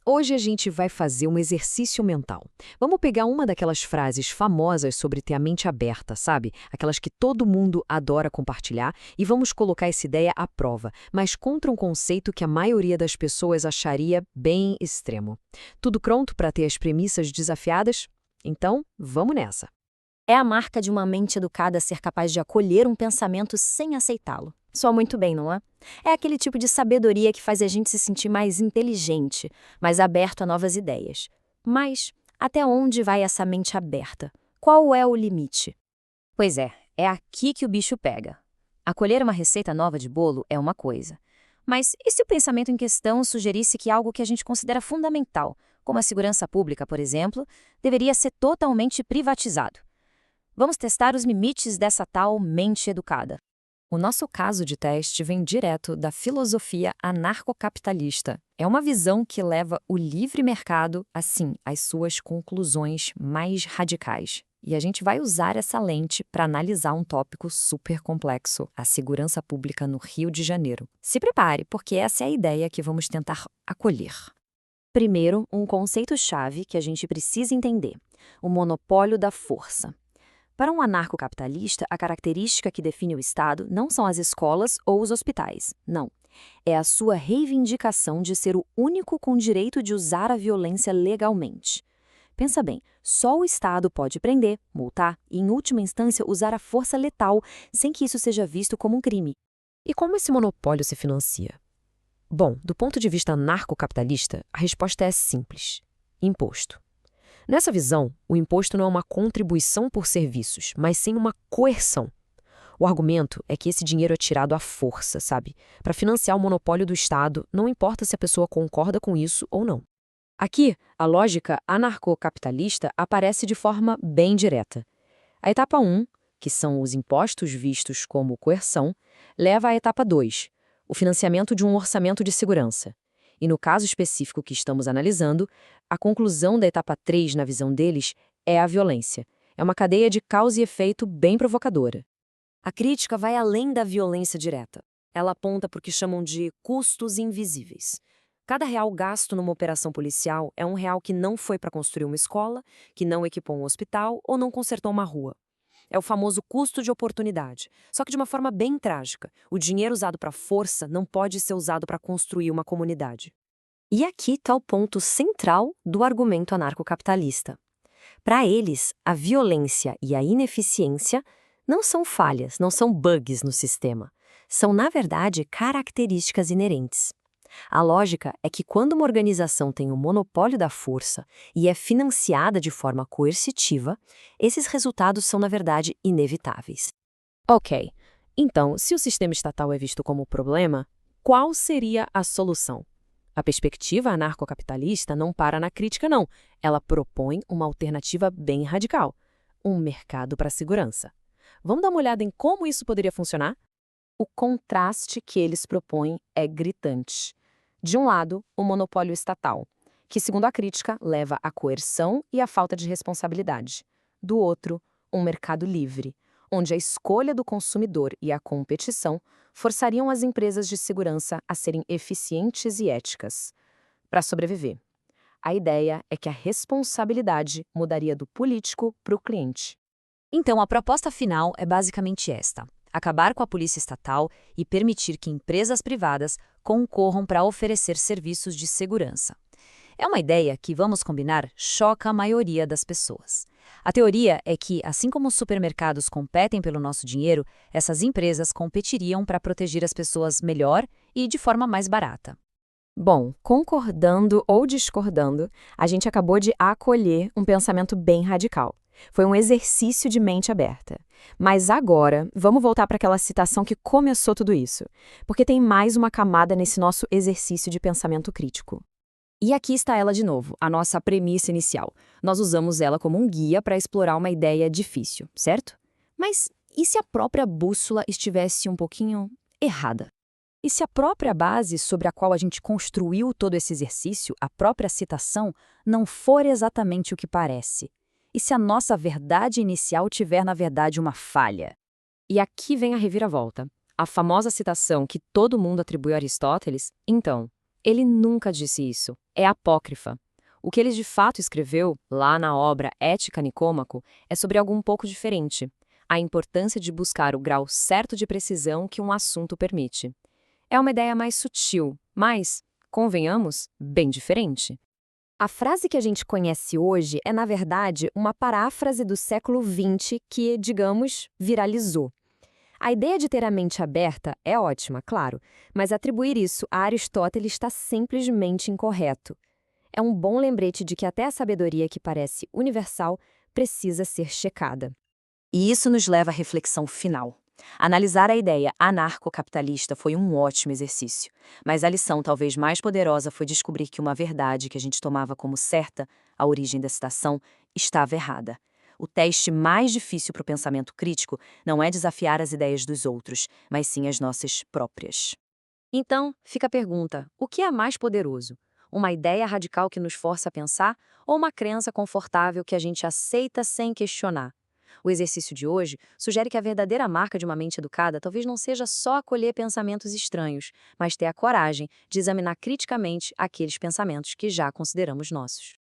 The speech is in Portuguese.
Hoje a gente vai fazer um exercício mental. Vamos pegar uma daquelas frases famosas sobre ter a mente aberta, sabe? Aquelas que todo mundo adora compartilhar, e vamos colocar essa ideia à prova, mas contra um conceito que a maioria das pessoas acharia bem extremo. Tudo pronto para ter as premissas desafiadas? Então, vamos nessa. É a marca de uma mente educada ser capaz de acolher um pensamento sem aceitá-lo. Soa muito bem, não é? É aquele tipo de sabedoria que faz a gente se sentir mais inteligente, mais aberto a novas ideias. Mas até onde vai essa mente aberta? Qual é o limite? Pois é aqui que o bicho pega. Acolher uma receita nova de bolo é uma coisa. Mas e se o pensamento em questão sugerisse que algo que a gente considera fundamental, como a segurança pública, por exemplo, deveria ser totalmente privatizado? Vamos testar os limites dessa tal mente educada. O nosso caso de teste vem direto da filosofia anarcocapitalista. É uma visão que leva o livre mercado, assim, às suas conclusões mais radicais. E a gente vai usar essa lente para analisar um tópico super complexo, a segurança pública no Rio de Janeiro. Se prepare, porque essa é a ideia que vamos tentar acolher. Primeiro, um conceito-chave que a gente precisa entender: o monopólio da força. Para um anarcocapitalista, a característica que define o Estado não são as escolas ou os hospitais, não. É a sua reivindicação de ser o único com direito de usar a violência legalmente. Pensa bem, só o Estado pode prender, multar e, em última instância, usar a força letal sem que isso seja visto como um crime. E como esse monopólio se financia? Bom, do ponto de vista anarcocapitalista, a resposta é simples: imposto. Nessa visão, o imposto não é uma contribuição por serviços, mas sim uma coerção. O argumento é que esse dinheiro é tirado à força, sabe? Para financiar o monopólio do Estado, não importa se a pessoa concorda com isso ou não. Aqui, a lógica anarcocapitalista aparece de forma bem direta. A etapa 1, que são os impostos vistos como coerção, leva à etapa 2, o financiamento de um orçamento de segurança. E no caso específico que estamos analisando, a conclusão da etapa 3, na visão deles, é a violência. É uma cadeia de causa e efeito bem provocadora. A crítica vai além da violência direta. Ela aponta para o que chamam de custos invisíveis. Cada real gasto numa operação policial é um real que não foi para construir uma escola, que não equipou um hospital ou não consertou uma rua. É o famoso custo de oportunidade, só que de uma forma bem trágica. O dinheiro usado para força não pode ser usado para construir uma comunidade. E aqui está o ponto central do argumento anarcocapitalista. Para eles, a violência e a ineficiência não são falhas, não são bugs no sistema. São, na verdade, características inerentes. A lógica é que quando uma organização tem o monopólio da força e é financiada de forma coercitiva, esses resultados são, na verdade, inevitáveis. Ok, então, se o sistema estatal é visto como problema, qual seria a solução? A perspectiva anarcocapitalista não para na crítica, não. Ela propõe uma alternativa bem radical: um mercado para a segurança. Vamos dar uma olhada em como isso poderia funcionar? O contraste que eles propõem é gritante. De um lado, o monopólio estatal, que, segundo a crítica, leva à coerção e à falta de responsabilidade. Do outro, um mercado livre, onde a escolha do consumidor e a competição forçariam as empresas de segurança a serem eficientes e éticas. Para sobreviver, a ideia é que a responsabilidade mudaria do político para o cliente. Então, a proposta final é basicamente esta: acabar com a polícia estatal e permitir que empresas privadas concorram para oferecer serviços de segurança. É uma ideia que, vamos combinar, choca a maioria das pessoas. A teoria é que, assim como os supermercados competem pelo nosso dinheiro, essas empresas competiriam para proteger as pessoas melhor e de forma mais barata. Bom, concordando ou discordando, a gente acabou de acolher um pensamento bem radical. Foi um exercício de mente aberta. Mas agora, vamos voltar para aquela citação que começou tudo isso, porque tem mais uma camada nesse nosso exercício de pensamento crítico. E aqui está ela de novo, a nossa premissa inicial. Nós usamos ela como um guia para explorar uma ideia difícil, certo? Mas e se a própria bússola estivesse um pouquinho errada? E se a própria base sobre a qual a gente construiu todo esse exercício, a própria citação, não for exatamente o que parece? E se a nossa verdade inicial tiver, na verdade, uma falha? E aqui vem a reviravolta. A famosa citação que todo mundo atribui a Aristóteles, então, Ele nunca disse isso. É apócrifa. O que ele de fato escreveu, lá na obra Ética Nicômaco, é sobre algo um pouco diferente. A importância de buscar o grau certo de precisão que um assunto permite. É uma ideia mais sutil, mas, convenhamos, bem diferente. A frase que a gente conhece hoje é, na verdade, uma paráfrase do século XX que, digamos, viralizou. A ideia de ter a mente aberta é ótima, claro, mas atribuir isso a Aristóteles está simplesmente incorreto. É um bom lembrete de que até a sabedoria que parece universal precisa ser checada. E isso nos leva à reflexão final. Analisar a ideia anarcocapitalista foi um ótimo exercício, mas a lição talvez mais poderosa foi descobrir que uma verdade que a gente tomava como certa, a origem da citação, estava errada. O teste mais difícil para o pensamento crítico não é desafiar as ideias dos outros, mas sim as nossas próprias. Então, fica a pergunta: o que é mais poderoso? Uma ideia radical que nos força a pensar ou uma crença confortável que a gente aceita sem questionar? O exercício de hoje sugere que a verdadeira marca de uma mente educada talvez não seja só acolher pensamentos estranhos, mas ter a coragem de examinar criticamente aqueles pensamentos que já consideramos nossos.